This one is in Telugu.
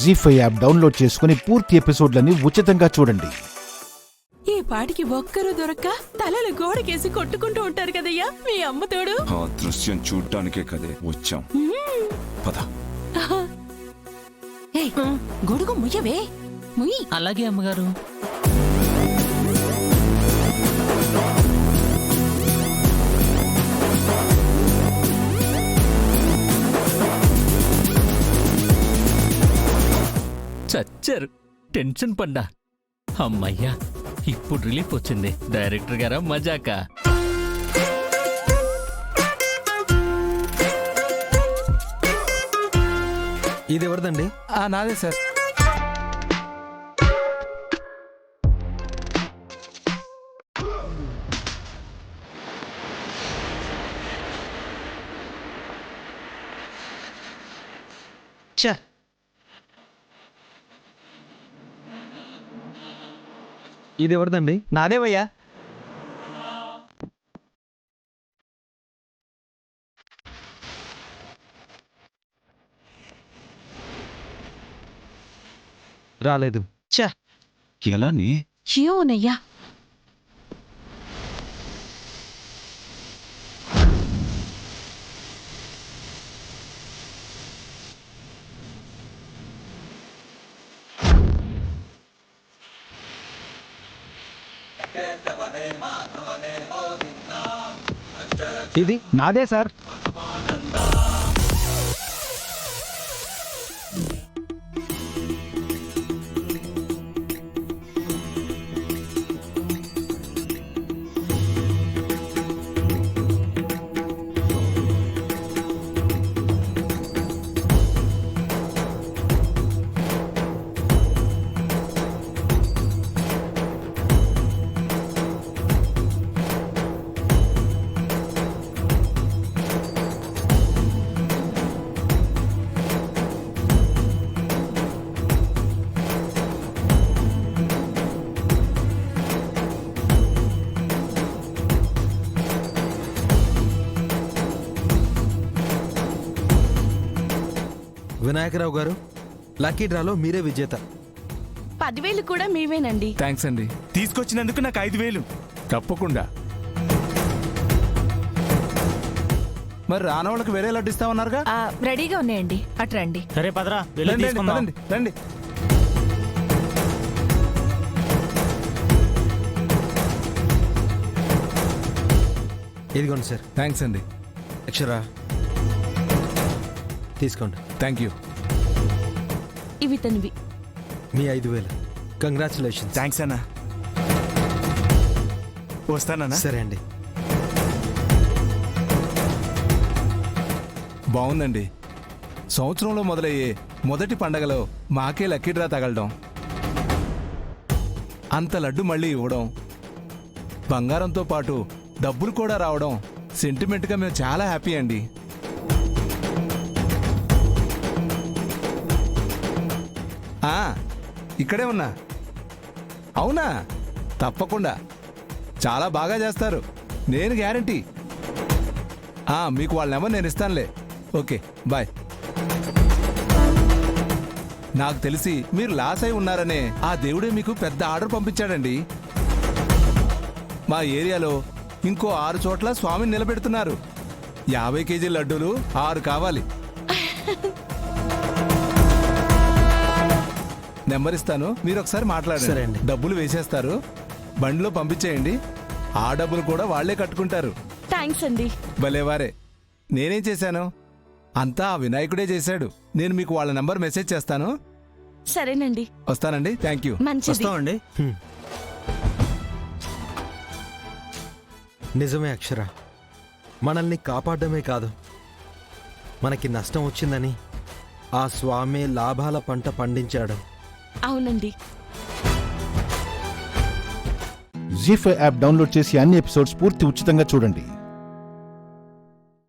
జీ5 యాప్ డౌన్లోడ్ చేసుకుని పూర్తి ఎపిసోడ్లని ఉచితంగా చూడండి. ఈ పాటికి ఒక్కరు దొరక్క తలలు గోడకేసి కొట్టుకుంటూ ఉంటారు కదయ్యా మీ అమ్మతోడు. ఆ దృశ్యం చూడ్డానికే కదే వచ్చాం. పద. గొడుగు ముయ్యవే. ముయ్యి. అలాగే అమ్మగారు. చచ్చారు, టెన్షన్ పడ్డా. అమ్మయ్యా, ఇప్పుడు రిలీఫ్ వచ్చింది. డైరెక్టర్ గారా మజాకా. ఇది ఎవరిదండి? నాదే సార్. ఇది ఎవరిదండి? నాదేవయ్యా. రాలేదు. ఎలా నీ? జియోనయ్యా. ఇది నాదే సార్. వినాయకరావు గారు, లక్కీ డ్రాలో మీరే విజేత. 10,000 కూడా మీవేనండి. థ్యాంక్స్ అండి. తీసుకొచ్చినందుకు నాకు 5,000. తప్పకుండా. మరి రానవాళ్ళకి వేరే లడ్డు ఇస్తామన్నారుగా? రెడీగా ఉన్నాయండి, అటు రండి. సరే పదరా, రండి, రండి, రండి. ఇదిగోండి సార్. థ్యాంక్స్ అండి. అక్షరా తీసుకోండి. Thank you. ఇవి తనివి. మీ 5,000. కంగ్రాచులేషన్. థ్యాంక్స్ అన్నా. వస్తానన్నా. సరే అండి. బాగుందండి. సంవత్సరంలో మొదలయ్యే మొదటి పండగలో మాకే లక్కీ డ్రా తగలడం, అంత లడ్డు మళ్ళీ ఇవ్వడం, బంగారంతో పాటు డబ్బులు కూడా రావడం, సెంటిమెంట్గా మేము చాలా హ్యాపీ అండి. ఇక్కడే ఉన్నా. అవునా? తప్పకుండా. చాలా బాగా చేస్తారు, నేను గ్యారంటీ. మీకు వాళ్ళ నెంబర్ నేను ఇస్తానులే. Okay, bye. నాకు తెలిసి మీరు లాస్ అయి ఉన్నారనే ఆ దేవుడే మీకు పెద్ద ఆర్డర్ పంపించాడండి. మా ఏరియాలో ఇంకో 6 చోట్ల స్వామిని నిలబెడుతున్నారు. 50 కేజీ లడ్డూలు 6 కావాలి. నెంబర్ ఇస్తాను, మీరు ఒకసారి మాట్లాడండి. డబ్బులు వేసేస్తారు, బండిలో పంపించేయండి. ఆ డబ్బులు కూడా వాళ్లే కట్టుకుంటారు. థ్యాంక్స్ అండి. భలేవారే. నేనేం చేశాను? అంతా ఆ వినాయకుడే చేశాడు. నేను మీకు వాళ్ళ నంబర్ మెసేజ్ చేస్తాను. సరేనండి, వస్తానండి. Thank you. వస్తామండి. నిజమే అక్షర, మనల్ని కాపాడమే కాదు, మనకి నష్టం వచ్చిందని ఆ స్వామి లాభాల పంట పండించాడు. అవునండి. జీ5 యాప్ డౌన్లోడ్ చేసి అన్ని ఎపిసోడ్స్ పూర్తి ఉచితంగా చూడండి.